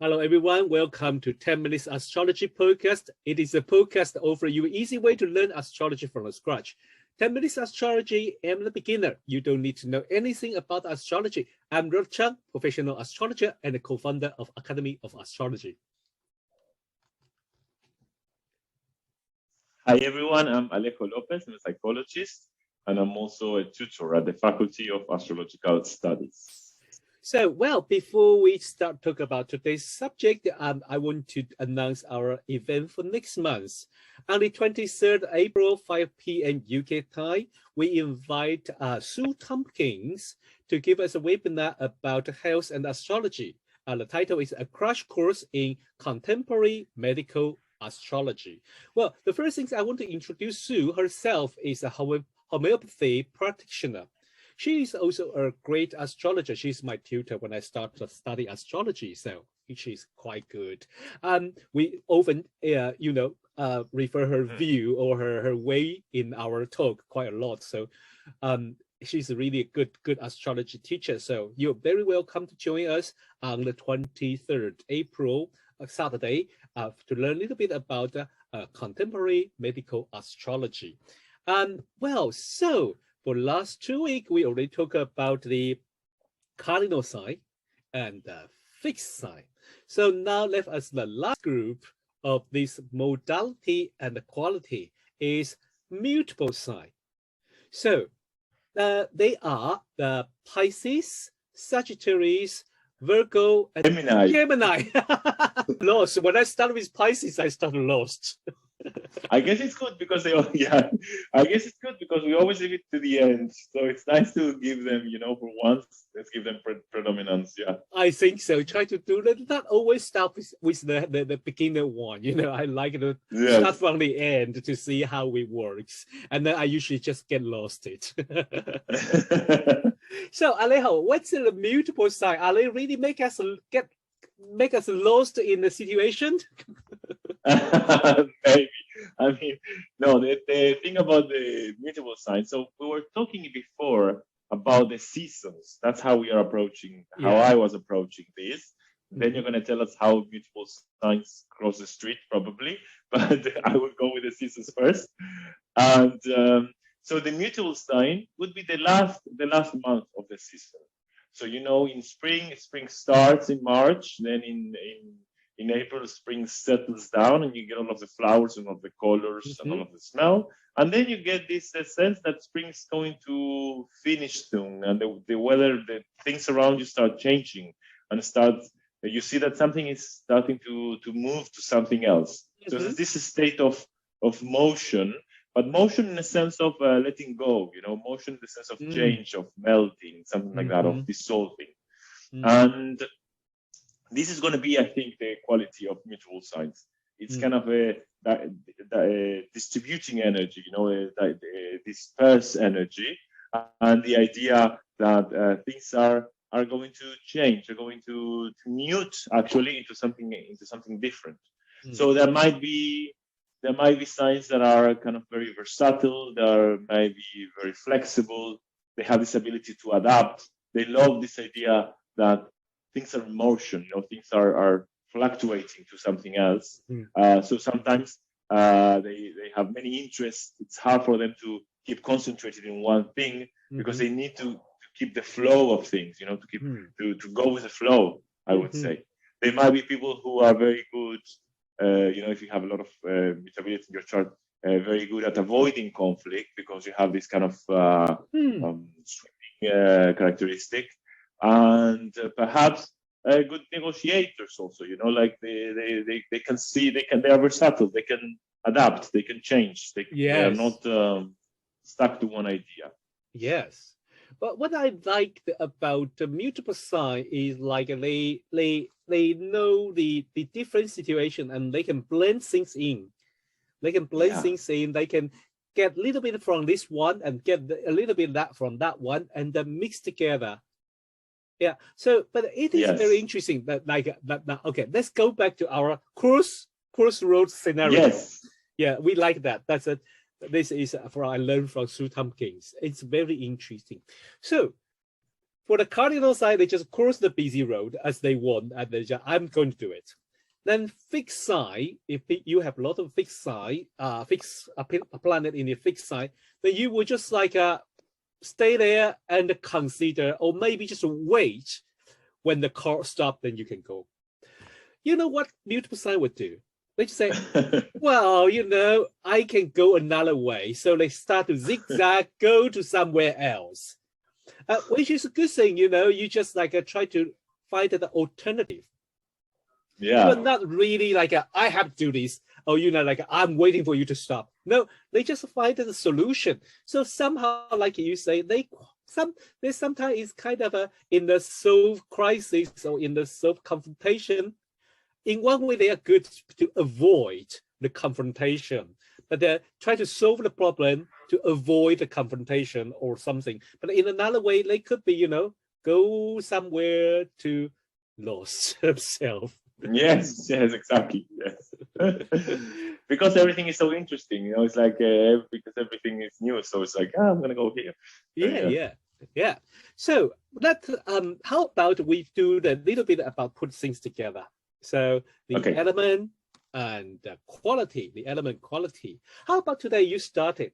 Hello, everyone. Welcome to 10 Minutes Astrology Podcast. It is a podcast that offers you an easy way to learn astrology from scratch. 10 Minutes Astrology, I'm the beginner. You don't need to know anything about astrology. I'm Rod Chang, professional astrologer and the co-founder of Academy of Astrology. Hi, everyone. I'm Alejo Lopez. I'm a psychologist, and I'm also a tutor at the Faculty of Astrological Studies. So, well, before we start talking about today's subject, I want to announce our event for next month. On the 23rd April, 5 p.m. UK time, we invite Sue Tompkins to give us a webinar about health and astrology. The title is A Crash Course in Contemporary Medical Astrology. Well, the first thing I want to introduce Sue herself is a homeopathy practitioner. She is also a great astrologer. She's my tutor when I started to study astrology, so she's quite good. We often, refer her view or her way in our talk quite a lot. So she's really a good astrology teacher. So you're very welcome to join us on the 23rd April, Saturday, to learn a little bit about contemporary medical astrology. For the last 2 weeks, we already talked about the cardinal sign and fixed sign. So now let us, the last group of this modality and the quality is mutable sign. So they are the Pisces, Sagittarius, Virgo, and Gemini. Lost. When I started with Pisces, I started lost. I guess it's good because I guess it's good because we always leave it to the end. So it's nice to give them, for once, let's give them predominance. Yeah. I think so. Try to do that. Not always start with the beginner one. I like to start from the end to see how it works. And then I usually just get lost it. So Alejo, what's the mutable sign? Are they really make us lost in the situation? Maybe. I mean, no, the thing about the mutable sign. So we were talking before about the seasons. That's how we are approaching, how I was approaching this. Then you're going to tell us how mutable signs cross the street, probably. But I will go with the seasons first. And so the mutable sign would be the last month of the season. So, in spring starts in March, then in April, spring settles down and you get all of the flowers and all of the colors and all of the smell. And then you get this sense that spring's going to finish soon and the weather, the things around you start changing and you see that something is starting to move to something else. So there's this state of motion, but motion in the sense of letting go, motion in the sense of change, of melting, something like that, of dissolving. And this is going to be, I think, the quality of mutable signs. It's kind of a distributing energy, disperse energy, and the idea that things are going to change, are going to mute actually into something different. So there might be signs that are kind of very versatile. They might be very flexible. They have this ability to adapt. They love this idea that things are in motion, things are fluctuating to something else. So sometimes they have many interests. It's hard for them to keep concentrated in one thing because they need to keep the flow of things, to go with the flow, I would say. There might be people who are very good, if you have a lot of mutability in your chart, very good at avoiding conflict because you have this kind of swimming characteristic. And perhaps good negotiators also, like they can see, they are versatile, they can adapt, they can change, they are not stuck to one idea. Yes. But what I like about the mutable sign is like they know the different situation and they can blend things in. They can get a little bit from this one and get a little bit from that one and then mix together. Yeah. So, but it is very interesting that okay, let's go back to our crossroads scenario. Yes. Yeah, we like that. This is I learned from Sue Tompkins. It's very interesting. So For the cardinal sign, they just cross the busy road as they want, and they just, I'm going to do it. Then fixed sign, if you have a lot of fixed sign, a planet in the fixed sign, then you will just like stay there and consider, or maybe just wait when the car stops, then you can go. You know what mutable sign would do? They just say, well, you know, I can go another way. So they start to zigzag, go to somewhere else, which is a good thing. You know, you just like try to find an alternative. Yeah. But not really like, I have to do this. Or, you know, like, I'm waiting for you to stop. No, they just find a solution. So somehow, like you say, they sometimes is kind of in the self crisis or in the self confrontation. In one way, they are good to avoid the confrontation, but they try to solve the problem to avoid the confrontation or something. But in another way, they could be, you know, go somewhere to lose themselves. Yes, exactly. Yes. Because everything is so interesting, you know, it's like because everything is new, so it's like, I'm gonna go here. Yeah. So that how about we do a little bit about put things together. So the element and the quality, the element quality. How about today you started?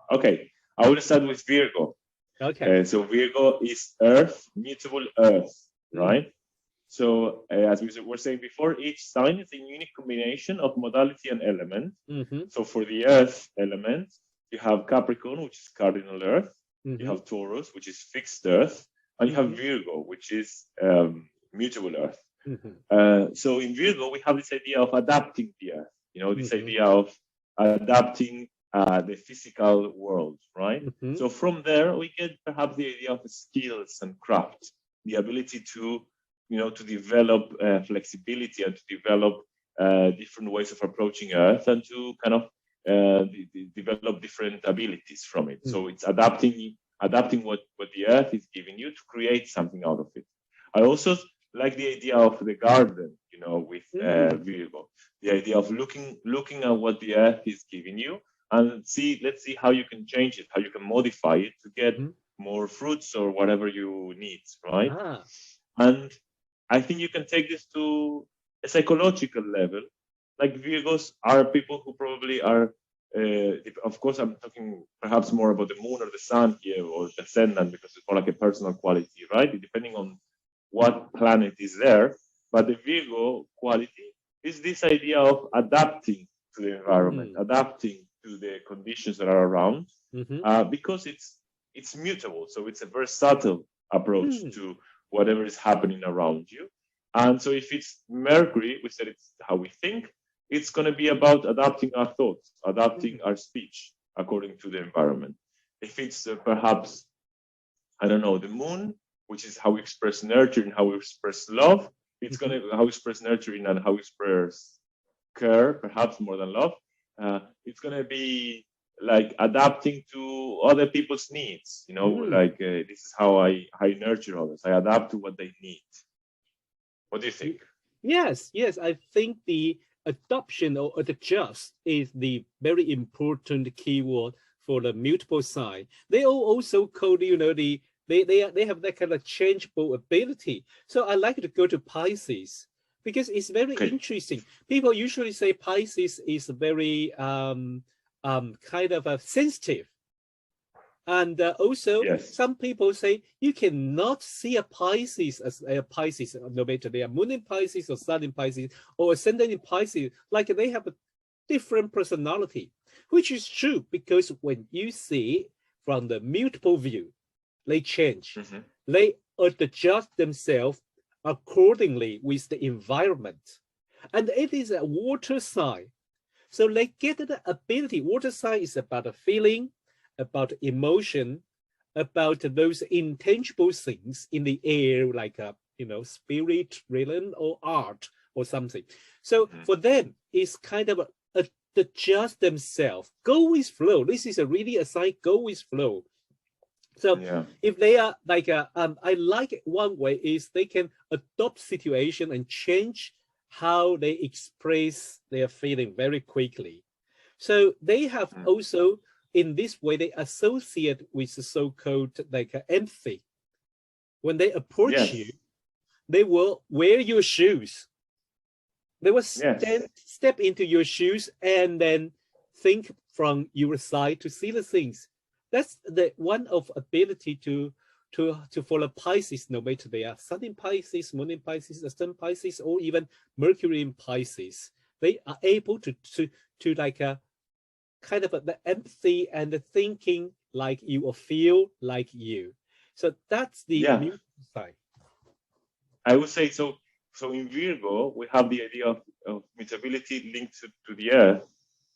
Okay, I will start with Virgo. Okay. So Virgo is Earth, mutable Earth, right? So as we were saying before, each sign is a unique combination of modality and element. So for the Earth element, you have Capricorn, which is cardinal Earth. You have Taurus, which is fixed Earth, and you have Virgo, which is mutable Earth. So in Virgo, we have this idea of adapting the Earth, you know, this idea of adapting the physical world, right? So from there, we get perhaps the idea of skills and craft, the ability to, you know, to develop flexibility and to develop different ways of approaching Earth and to kind of develop different abilities from it. So it's adapting what the Earth is giving you to create something out of it. I also like the idea of the garden, you know, with Virgo, the idea of looking at what the Earth is giving you and let's see how you can change it, how you can modify it to get more fruits or whatever you need, right? And I think you can take this to a psychological level. Like Virgos are people who probably are, of course, I'm talking perhaps more about the moon or the sun here or the ascendant because it's more like a personal quality, right? Depending on what planet is there. But the Virgo quality is this idea of adapting to the environment, adapting to the conditions that are around, because it's mutable. So it's a very subtle approach to whatever is happening around you. And so if it's Mercury, we said it's how we think, it's going to be about adapting our thoughts, adapting our speech according to the environment. If it's perhaps, I don't know, the moon, which is how we express nurture and how we express love, it's going to how we express nurturing and how we express care, perhaps more than love. It's going to be like adapting to other people's needs, you know, like this is how I nurture others. I adapt to what they need. What do you think? Yes, I think the adoption or adjust is the very important keyword for the mutable sign. They also called, you know, they have that kind of changeable ability. So I like to go to Pisces because it's very interesting. People usually say Pisces is very kind of sensitive. And also, some people say you cannot see a Pisces as a Pisces, no matter they are moon in Pisces or sun in Pisces or ascendant in Pisces, like they have a different personality, which is true because when you see from the mutable view, they change. They adjust themselves accordingly with the environment. And it is a water sign. So they get the ability. Water sign is about a feeling, about emotion, about those intangible things in the air, like you know, spirit, realm, or art, or something. So for them, it's kind of adjust themselves, go with flow. This is really a sign, go with flow. So if they are like, I like it one way is they can adopt situation and change how they express their feeling very quickly. So they have also, in this way, they associate with the so-called like empathy. when they approach Yes. you, they will wear your shoes. They will step into your shoes and then think from your side to see the things. That's the one of ability to follow Pisces, no matter they are Sun in Pisces, Moon in Pisces, Sun Pisces, or even Mercury in Pisces. They are able to like a kind of the empathy and the thinking like you or feel like you. So that's the mutable sign. I would say so. So in Virgo, we have the idea of mutability linked to the earth.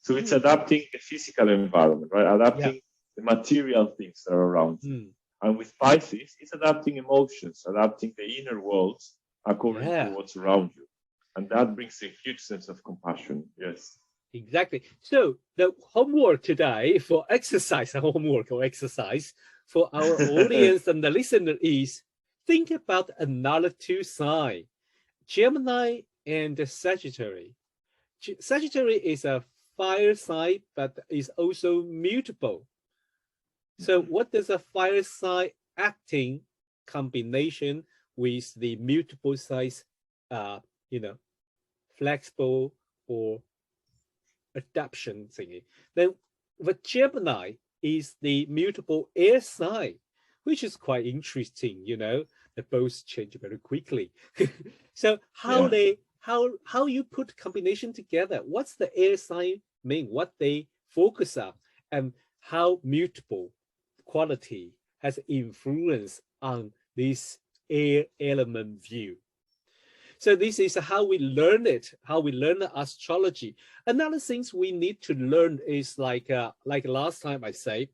So it's adapting the physical environment, right? Adapting the material things that are around you. And with Pisces, it's adapting emotions, adapting the inner worlds according to what's around you. And that brings a huge sense of compassion. Yes. Exactly. So the homework today for exercise for our audience and the listener is think about another two signs, Gemini and Sagittarius. Sagittarius is a fire sign, but is also mutable. So what does a fire sign acting combination with the mutable signs, flexible or adaptation thingy? Then the Gemini is the mutable air sign, which is quite interesting, they both change very quickly. So how you put combination together, what's the air sign mean, what they focus on, and how mutable quality has influence on this air element view. So this is how we learn it, how we learn astrology. Another things we need to learn is like last time I say,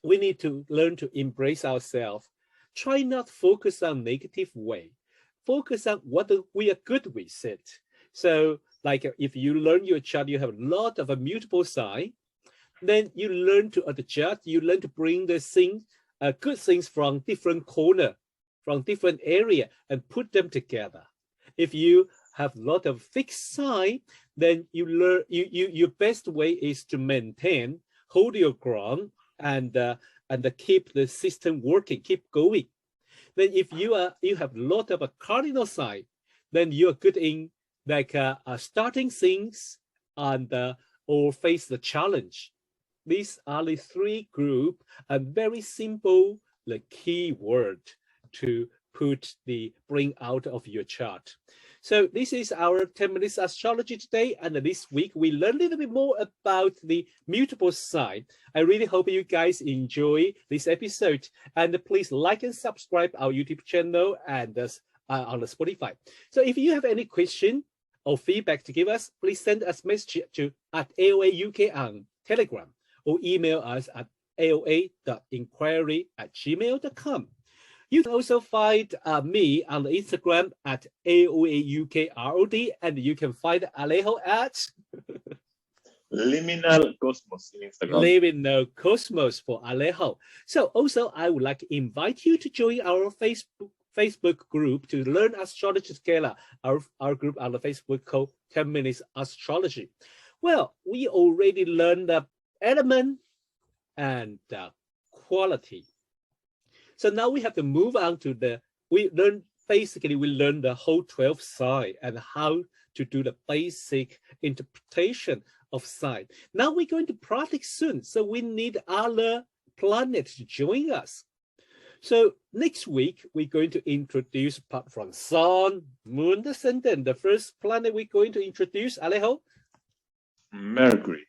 we need to learn to embrace ourselves. Try not focus on negative way. Focus on what we are good with it. So like if you learn your chart, you have a lot of a mutable sign, then you learn to adjust, you learn to bring the things, good things from different corner, from different area and put them together. If you have a lot of fixed sign, then you learn your best way is to maintain, hold your ground, and keep the system working, keep going. Then if you have a lot of a cardinal sign, then you're good in like starting things and or face the challenge. These are the three group and very simple the key word to bring out of your chart. So this is our 10 minutes astrology today, and this week we learned a little bit more about the mutable sign. I really hope you guys enjoy this episode, and please like and subscribe our YouTube channel and on the Spotify. So if you have any question or feedback to give us, please send us message at AOA UK on Telegram or email us at aoa.inquiry@gmail.com. You can also find me on the Instagram at AOAUKROD, and you can find Alejo at Liminal Cosmos in Instagram. Liminal Cosmos for Alejo. So also, I would like to invite you to join our Facebook group to learn astrology together. Our group on the Facebook called 10 Minutes Astrology. Well, we already learned the element and quality. So now we have to move on to we learn the whole 12 sign and how to do the basic interpretation of sign. Now we're going to practice soon, so we need other planets to join us. So next week, we're going to introduce apart from Sun, Moon, Ascendant. The first planet we're going to introduce, Alejo? Mercury.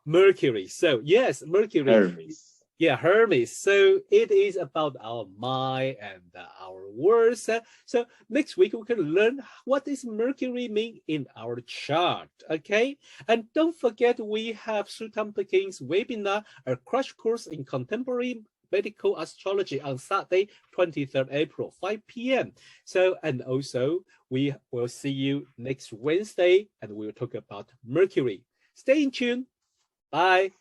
Mercury. So yes, Mercury. Hermes. Yeah, Hermes. So it is about our mind and our words. So next week we can learn what does Mercury mean in our chart. Okay, and don't forget we have Sue Tompkins webinar, a crash course in contemporary medical astrology on Saturday, 23rd April, 5 p.m. So and also we will see you next Wednesday, and we will talk about Mercury. Stay in tune. Bye.